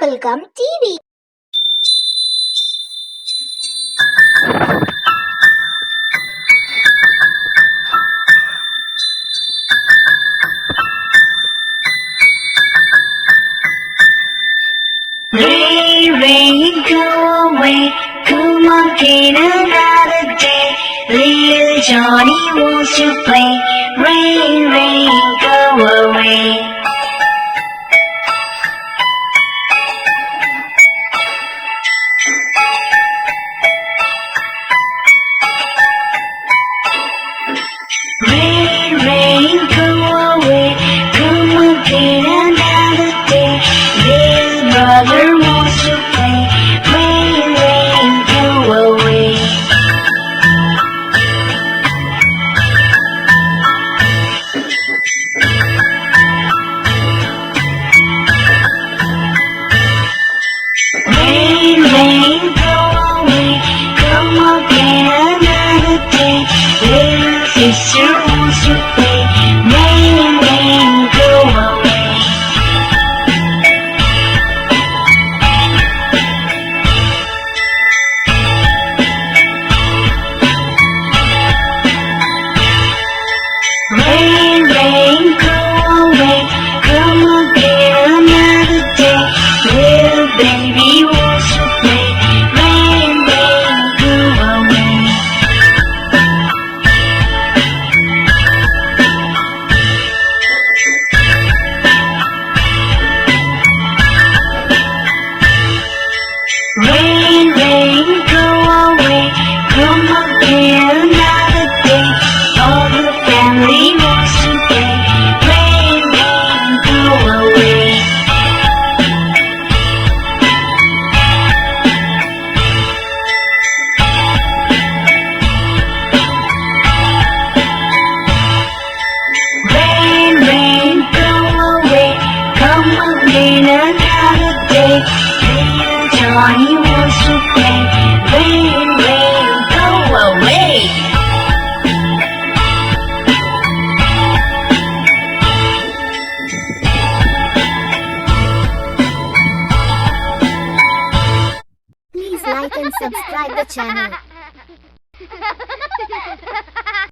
Bubblegum TV. Rain, rain, go away. Come on, get another day. Little Johnny wants to play. Rain, rain, go away. Rain, rain, go away. Come on, get another day. Little brother wants to play. Rain, rain, go away. Rain, rain, go away. Come on, get another day. Little sister wants to play. Rain, rain, go away. Rain, rain, go away. Come on, get another day. Little baby wants to play. Rain, rain, go away. Rain, rain, go away. Come on, get another day. All the family wants to play. Rain, rain, go away. Rain, rain, go away. Come on, get another day. Little Johnny wants to play. Rain, rain, go away. Please like and subscribe the channel.